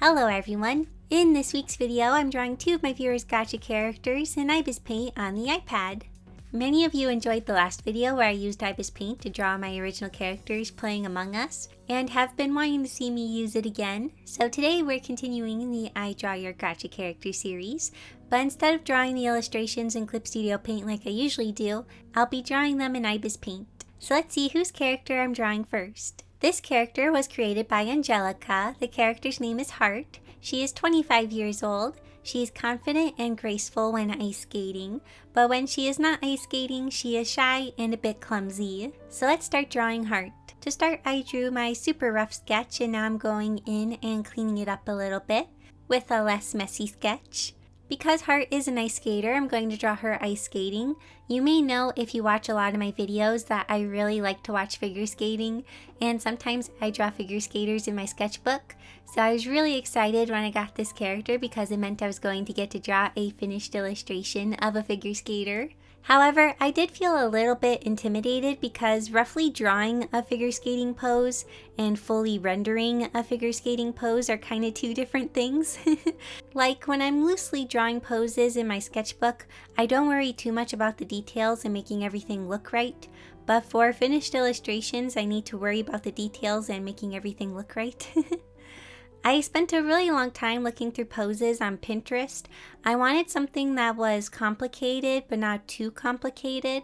Hello everyone! In this week's video, I'm drawing two of my viewers' gacha characters in ibis paint on the iPad. Many of you enjoyed the last video where I used ibis paint to draw my original characters playing Among Us, and have been wanting to see me use it again. So today we're continuing the I Draw Your Gacha Character series, but instead of drawing the illustrations in Clip Studio Paint like I usually do, I'll be drawing them in ibis paint. So let's see whose character I'm drawing first. This character was created by Angelica. The character's name is Heart. She is 25 years old. She is confident and graceful when ice skating, but when she is not ice skating, she is shy and a bit clumsy. So let's start drawing Heart. To start, I drew my super rough sketch, and now I'm going in and cleaning it up a little bit with a less messy sketch. Because Heart is an ice skater, I'm going to draw her ice skating. You may know if you watch a lot of my videos that I really like to watch figure skating, and sometimes I draw figure skaters in my sketchbook. So I was really excited when I got this character because it meant I was going to get to draw a finished illustration of a figure skater. However, I did feel a little bit intimidated because roughly drawing a figure skating pose and fully rendering a figure skating pose are kind of two different things. Like when I'm loosely drawing poses in my sketchbook, I don't worry too much about the details and making everything look right. But for finished illustrations, I need to worry about the details and making everything look right. I spent a really long time looking through poses on Pinterest. I wanted something that was complicated but not too complicated.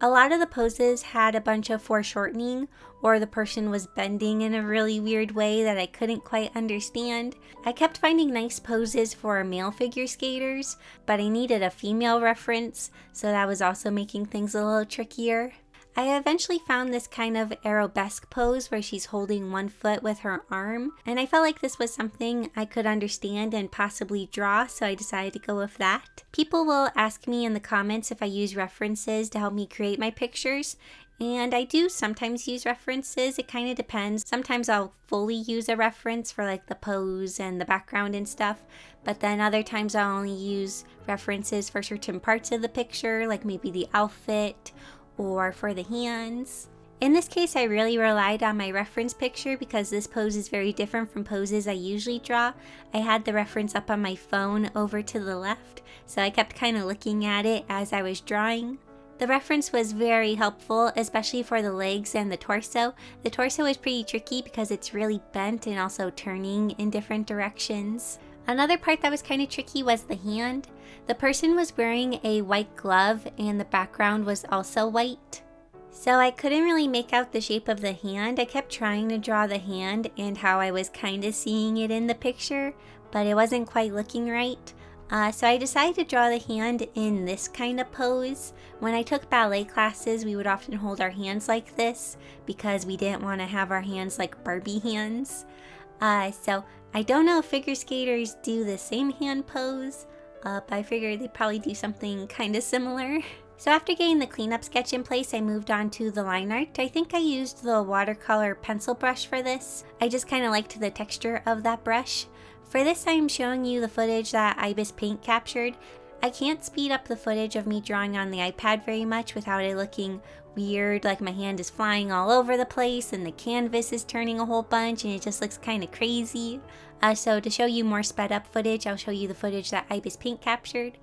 A lot of the poses had a bunch of foreshortening, or the person was bending in a really weird way that I couldn't quite understand. I kept finding nice poses for male figure skaters, but I needed a female reference, so that was also making things a little trickier. I eventually found this kind of arabesque pose where she's holding one foot with her arm, and I felt like this was something I could understand and possibly draw, so I decided to go with that. People will ask me in the comments if I use references to help me create my pictures, and I do sometimes use references. It kind of depends. Sometimes I'll fully use a reference for like the pose and the background and stuff, but then other times I'll only use references for certain parts of the picture, like maybe the outfit or for the hands. In this case, I really relied on my reference picture because this pose is very different from poses I usually draw. I had the reference up on my phone over to the left, so I kept kind of looking at it as I was drawing. The reference was very helpful, especially for the legs and the torso. The torso is pretty tricky because it's really bent and also turning in different directions. Another part that was kind of tricky was the hand. The person was wearing a white glove and the background was also white. So I couldn't really make out the shape of the hand. I kept trying to draw the hand and how I was kind of seeing it in the picture, but it wasn't quite looking right. So I decided to draw the hand in this kind of pose. When I took ballet classes, we would often hold our hands like this because we didn't want to have our hands like Barbie hands. So I don't know if figure skaters do the same hand pose, but I figured they'd probably do something kind of similar. So after getting the cleanup sketch in place, I moved on to the line art. I think I used the watercolor pencil brush for this. I just kind of liked the texture of that brush. For this, I'm showing you the footage that ibis paint captured. I can't speed up the footage of me drawing on the iPad very much without it looking weird, like my hand is flying all over the place and the canvas is turning a whole bunch and it just looks kind of crazy. So to show you more sped up footage, I'll show you the footage that ibis paint captured.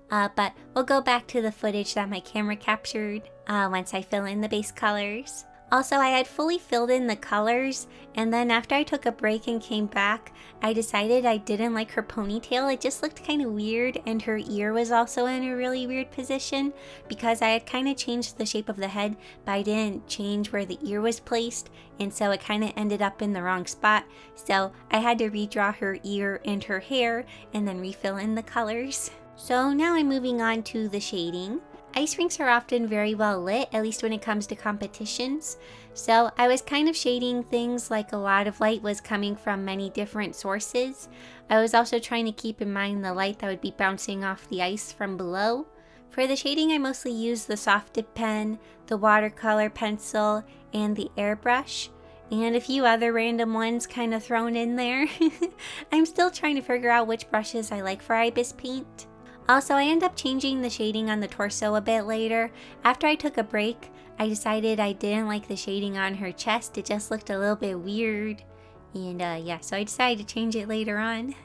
But we'll go back to the footage that my camera captured once I fill in the base colors. Also, I had fully filled in the colors, and then after I took a break and came back, I decided I didn't like her ponytail. It just looked kind of weird, and her ear was also in a really weird position because I had kind of changed the shape of the head, but I didn't change where the ear was placed, and so it kind of ended up in the wrong spot. So I had to redraw her ear and her hair, and then refill in the colors. So now I'm moving on to the shading. Ice rinks are often very well lit, at least when it comes to competitions. So I was kind of shading things like a lot of light was coming from many different sources. I was also trying to keep in mind the light that would be bouncing off the ice from below. For the shading, I mostly used the soft dip pen, the watercolor pencil, and the airbrush, and a few other random ones kind of thrown in there. I'm still trying to figure out which brushes I like for ibis paint. Also, I ended up changing the shading on the torso a bit later. After I took a break, I decided I didn't like the shading on her chest. It just looked a little bit weird. And yeah, so I decided to change it later on.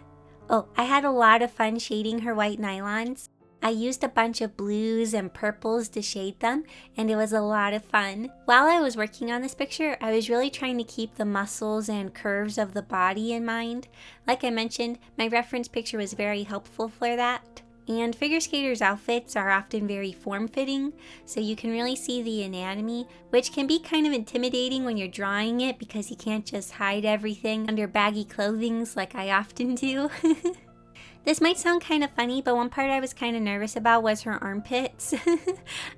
Oh, I had a lot of fun shading her white nylons. I used a bunch of blues and purples to shade them, and it was a lot of fun. While I was working on this picture, I was really trying to keep the muscles and curves of the body in mind. Like I mentioned, my reference picture was very helpful for that. And figure skaters' outfits are often very form-fitting, so you can really see the anatomy, which can be kind of intimidating when you're drawing it because you can't just hide everything under baggy clothing like I often do. This might sound kind of funny, but one part I was kind of nervous about was her armpits.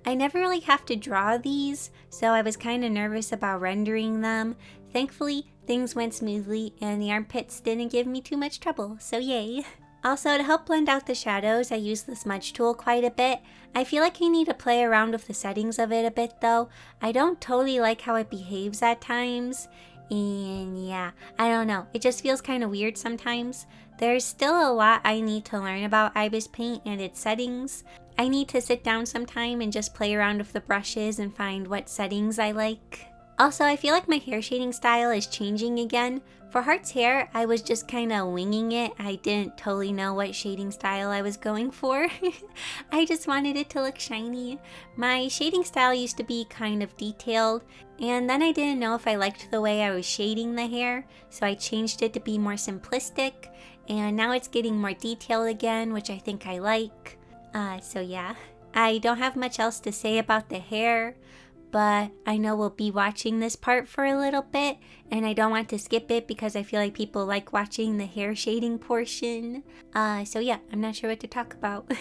I never really have to draw these, so I was kind of nervous about rendering them. Thankfully, things went smoothly and the armpits didn't give me too much trouble, so yay. Also, to help blend out the shadows, I use the smudge tool quite a bit. I feel like I need to play around with the settings of it a bit though. I don't totally like how it behaves at times. And yeah, I don't know, it just feels kind of weird sometimes. There's still a lot I need to learn about Ibis Paint and its settings. I need to sit down sometime and just play around with the brushes and find what settings I like. Also, I feel like my hair shading style is changing again. For Heart's hair, I was just kind of winging it. I didn't totally know what shading style I was going for. I just wanted it to look shiny. My shading style used to be kind of detailed, and then I didn't know if I liked the way I was shading the hair, so I changed it to be more simplistic, and now it's getting more detailed again, which I think I like. So yeah, I don't have much else to say about the hair. But I know we'll be watching this part for a little bit, and I don't want to skip it because I feel like people like watching the hair shading portion. So yeah, I'm not sure what to talk about.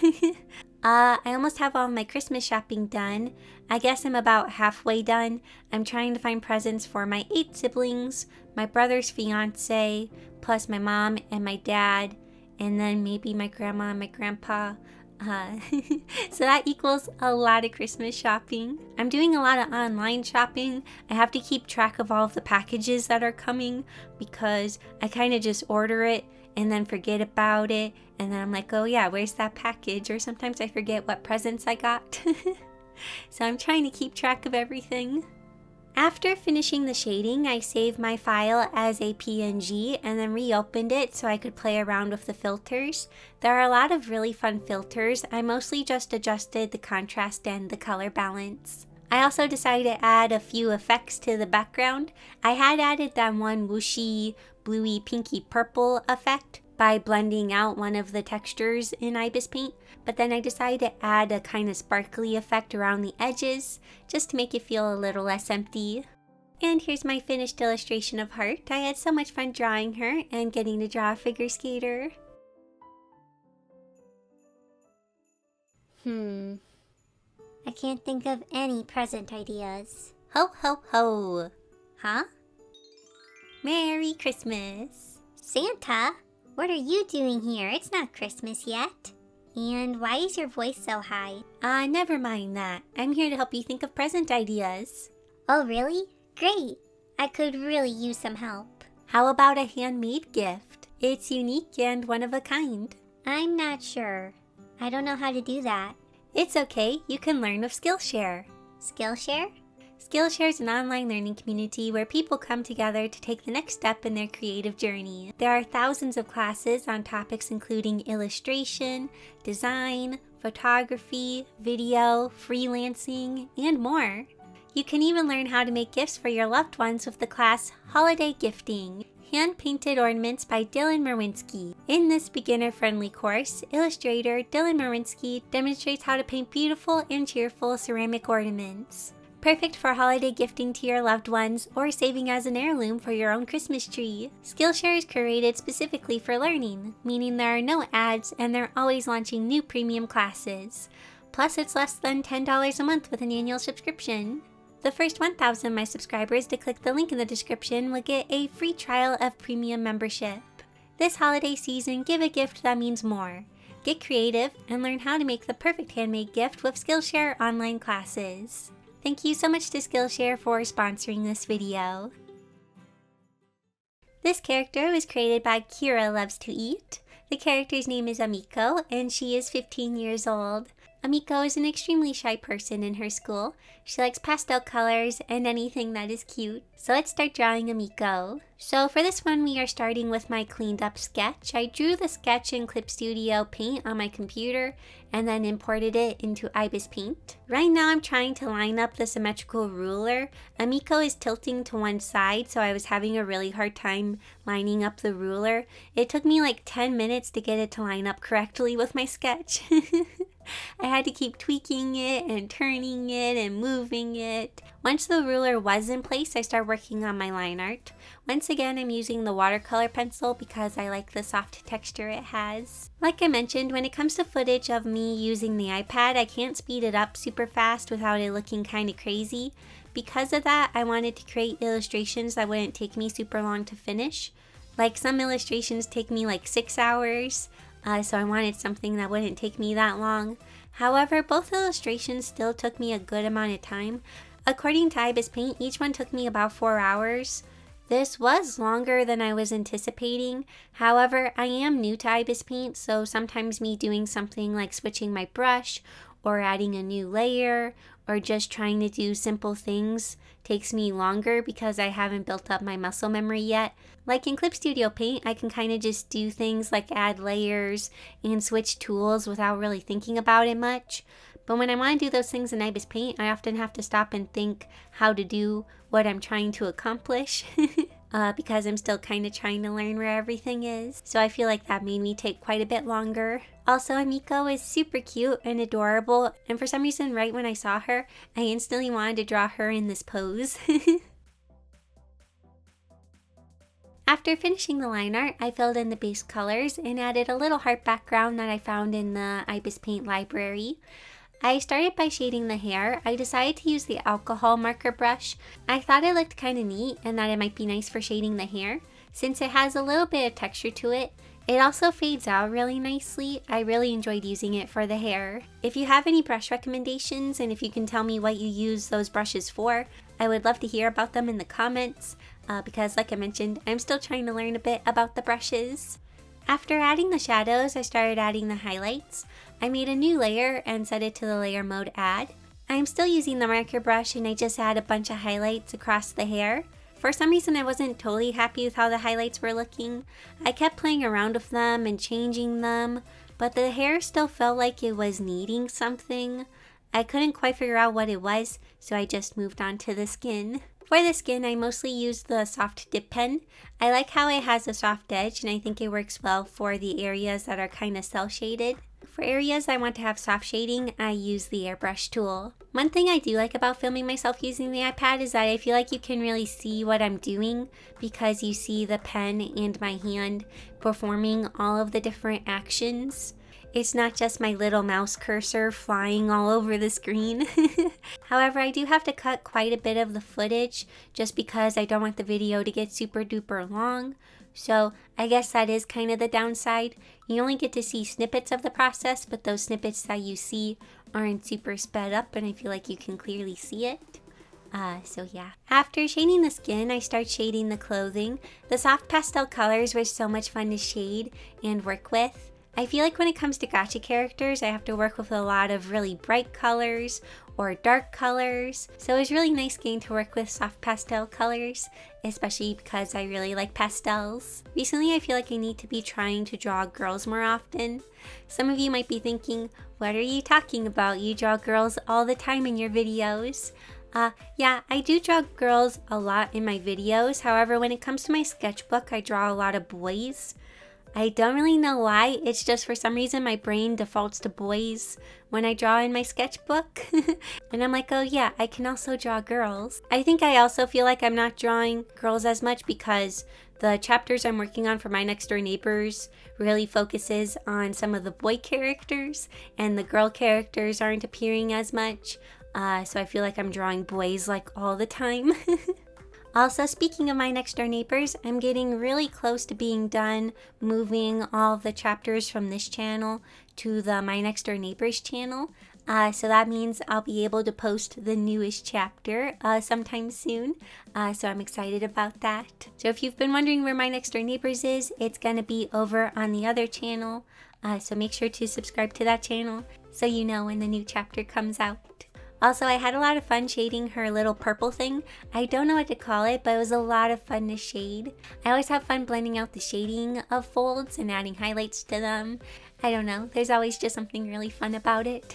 I almost have all my Christmas shopping done. I guess I'm about halfway done. I'm trying to find presents for my 8 siblings, my brother's fiance, plus my mom and my dad, and then maybe my grandma and my grandpa. So that equals a lot of Christmas shopping. I'm doing a lot of online shopping. I have to keep track of all of the packages that are coming because I kind of just order it and then forget about it, and then I'm like, oh yeah, where's that package? Or sometimes I forget what presents I got. So I'm trying to keep track of everything. After finishing the shading, I saved my file as a PNG and then reopened it so I could play around with the filters. There are a lot of really fun filters. I mostly just adjusted the contrast and the color balance. I also decided to add a few effects to the background. I had added that one whooshy, bluey, pinky purple effect by blending out one of the textures in Ibis Paint, but then I decided to add a kind of sparkly effect around the edges just to make it feel a little less empty. And here's my finished illustration of Heart. I had so much fun drawing her and getting to draw a figure skater. I can't think of any present ideas. Ho ho ho! Huh? Merry Christmas! Santa? What are you doing here? It's not Christmas yet. And why is your voice so high? Never mind that. I'm here to help you think of present ideas. Oh, really? Great! I could really use some help. How about a handmade gift? It's unique and one of a kind. I'm not sure. I don't know how to do that. It's okay, you can learn with Skillshare. Skillshare? Skillshare is an online learning community where people come together to take the next step in their creative journey. There are thousands of classes on topics including illustration, design, photography, video, freelancing, and more. You can even learn how to make gifts for your loved ones with the class Holiday Gifting, Hand-Painted Ornaments by Dylan Merwinski. In this beginner-friendly course, illustrator Dylan Merwinski demonstrates how to paint beautiful and cheerful ceramic ornaments. Perfect for holiday gifting to your loved ones or saving as an heirloom for your own Christmas tree. Skillshare is curated specifically for learning, meaning there are no ads and they're always launching new premium classes. Plus, it's less than $10 a month with an annual subscription. The first 1,000 of my subscribers to click the link in the description will get a free trial of premium membership. This holiday season, give a gift that means more. Get creative and learn how to make the perfect handmade gift with Skillshare online classes. Thank you so much to Skillshare for sponsoring this video. This character was created by Kira Loves to Eat. The character's name is Amiko, and she is 15 years old. Amiko is an extremely shy person in her school. She likes pastel colors and anything that is cute. So let's start drawing Amiko. So for this one, we are starting with my cleaned up sketch. I drew the sketch in Clip Studio Paint on my computer and then imported it into Ibis Paint. Right now I'm trying to line up the symmetrical ruler. Amiko is tilting to one side, so I was having a really hard time lining up the ruler. It took me like 10 minutes to get it to line up correctly with my sketch. I had to keep tweaking it and turning it and moving it. Once the ruler was in place, I started working on my line art. Once again, I'm using the watercolor pencil because I like the soft texture it has. Like I mentioned, when it comes to footage of me using the iPad, I can't speed it up super fast without it looking kind of crazy. Because of that, I wanted to create illustrations that wouldn't take me super long to finish. Like some illustrations take me like 6 hours. So I wanted something that wouldn't take me that long. However, both illustrations still took me a good amount of time. According to Ibis Paint, each one took me about 4 hours. This was longer than I was anticipating. However, I am new to Ibis Paint, so sometimes me doing something like switching my brush or adding a new layer or just trying to do simple things takes me longer because I haven't built up my muscle memory yet. Like in Clip Studio Paint, I can kind of just do things like add layers and switch tools without really thinking about it much. But when I want to do those things in Ibis Paint, I often have to stop and think how to do what I'm trying to accomplish because I'm still kind of trying to learn where everything is. So I feel like that made me take quite a bit longer. Also, Amiko is super cute and adorable, and for some reason right when I saw her, I instantly wanted to draw her in this pose. After finishing the line art, I filled in the base colors and added a little heart background that I found in the Ibis Paint library. I started by shading the hair. I decided to use the alcohol marker brush. I thought it looked kind of neat and that it might be nice for shading the hair. Since it has a little bit of texture to it, it also fades out really nicely. I really enjoyed using it for the hair. If you have any brush recommendations and if you can tell me what you use those brushes for, I would love to hear about them in the comments because like I mentioned, I'm still trying to learn a bit about the brushes. After adding the shadows, I started adding the highlights. I made a new layer and set it to the layer mode add. I'm still using the marker brush and I just add a bunch of highlights across the hair. For some reason I wasn't totally happy with how the highlights were looking. I kept playing around with them and changing them, but the hair still felt like it was needing something. I couldn't quite figure out what it was, so I just moved on to the skin. For the skin, I mostly used the soft dip pen. I like how it has a soft edge and I think it works well for the areas that are kind of cell shaded. For areas I want to have soft shading, I use the airbrush tool. One thing I do like about filming myself using the iPad is that I feel like you can really see what I'm doing because you see the pen and my hand performing all of the different actions. It's not just my little mouse cursor flying all over the screen. However, I do have to cut quite a bit of the footage just because I don't want the video to get super duper long. So I guess that is kind of the downside. You only get to see snippets of the process, but those snippets that you see aren't super sped up and I feel like you can clearly see it. So yeah. After shading the skin, I start shading the clothing. The soft pastel colors were so much fun to shade and work with. I feel like when it comes to gacha characters, I have to work with a lot of really bright colors or dark colors. So it was really nice getting to work with soft pastel colors, especially because I really like pastels. Recently, I feel like I need to be trying to draw girls more often. Some of you might be thinking, what are you talking about? You draw girls all the time in your videos. Yeah, I do draw girls a lot in my videos. However, when it comes to my sketchbook, I draw a lot of boys. I don't really know why, it's just for some reason my brain defaults to boys when I draw in my sketchbook. And I'm like, oh yeah, I can also draw girls. I think I also feel like I'm not drawing girls as much because the chapters I'm working on for My Next Door Neighbors really focuses on some of the boy characters and the girl characters aren't appearing as much. So I feel like I'm drawing boys like all the time. Also, speaking of My Next Door Neighbors, I'm getting really close to being done moving all of the chapters from this channel to the My Next Door Neighbors channel. So that means I'll be able to post the newest chapter sometime soon. So I'm excited about that. So if you've been wondering where My Next Door Neighbors is, it's going to be over on the other channel. So make sure to subscribe to that channel so you know when the new chapter comes out. Also, I had a lot of fun shading her little purple thing. I don't know what to call it, but it was a lot of fun to shade. I always have fun blending out the shading of folds and adding highlights to them. I don't know, there's always just something really fun about it.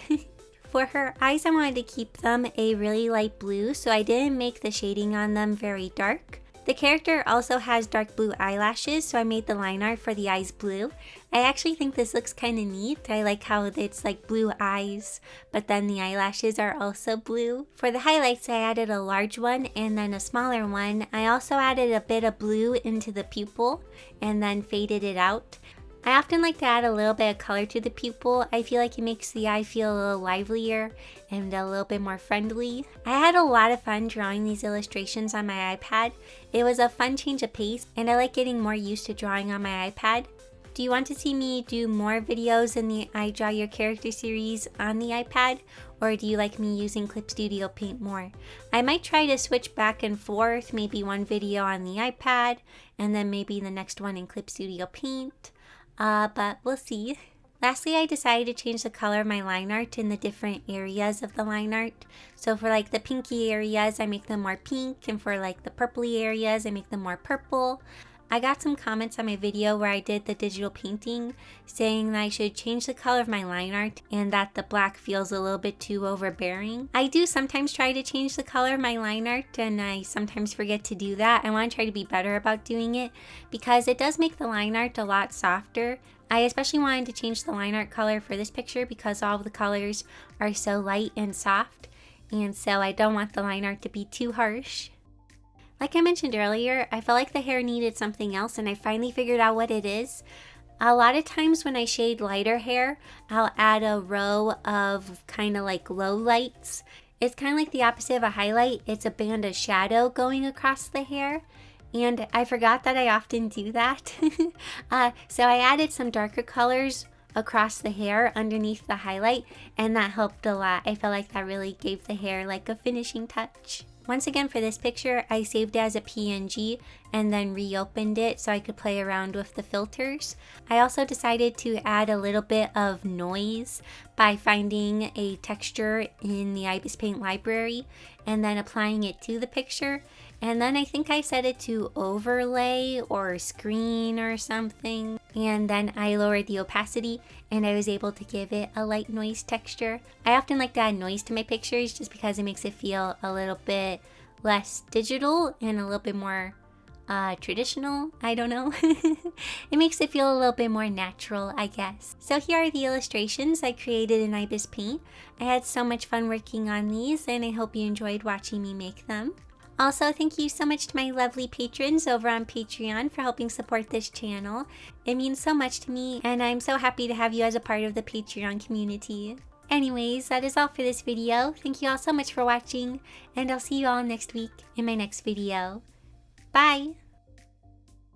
For her eyes, I wanted to keep them a really light blue, so I didn't make the shading on them very dark. The character also has dark blue eyelashes, so I made the line art for the eyes blue. I actually think this looks kind of neat. I like how it's like blue eyes, but then the eyelashes are also blue. For the highlights, I added a large one and then a smaller one. I also added a bit of blue into the pupil and then faded it out. I often like to add a little bit of color to the pupil. I feel like it makes the eye feel a little livelier and a little bit more friendly. I had a lot of fun drawing these illustrations on my iPad. It was a fun change of pace, and I like getting more used to drawing on my iPad. Do you want to see me do more videos in the I Draw Your Character series on the iPad? Or do you like me using Clip Studio Paint more? I might try to switch back and forth, maybe one video on the iPad, and then maybe the next one in Clip Studio Paint. But we'll see. Lastly, I decided to change the color of my line art in the different areas of the line art. So for like the pinky areas, I make them more pink, and for like the purpley areas, I make them more purple. I got some comments on my video where I did the digital painting saying that I should change the color of my line art and that the black feels a little bit too overbearing. I do sometimes try to change the color of my line art, and I sometimes forget to do that. I want to try to be better about doing it because it does make the line art a lot softer. I especially wanted to change the line art color for this picture because all of the colors are so light and soft, and so I don't want the line art to be too harsh. Like I mentioned earlier, I felt like the hair needed something else, and I finally figured out what it is. A lot of times when I shade lighter hair, I'll add a row of kind of like low lights. It's kind of like the opposite of a highlight. It's a band of shadow going across the hair. And I forgot that I often do that. So I added some darker colors across the hair underneath the highlight, and that helped a lot. I felt like that really gave the hair like a finishing touch. Once again, for this picture, I saved it as a PNG and then reopened it so I could play around with the filters. I also decided to add a little bit of noise by finding a texture in the Ibis Paint library and then applying it to the picture. And then I think I set it to overlay or screen or something. And then I lowered the opacity and I was able to give it a light noise texture. I often like to add noise to my pictures just because it makes it feel a little bit less digital and a little bit more traditional. I don't know. It makes it feel a little bit more natural, I guess. So here are the illustrations I created in Ibis Paint. I had so much fun working on these, and I hope you enjoyed watching me make them. Also, thank you so much to my lovely patrons over on Patreon for helping support this channel. It means so much to me, and I'm so happy to have you as a part of the Patreon community. Anyways, that is all for this video. Thank you all so much for watching, and I'll see you all next week in my next video. Bye!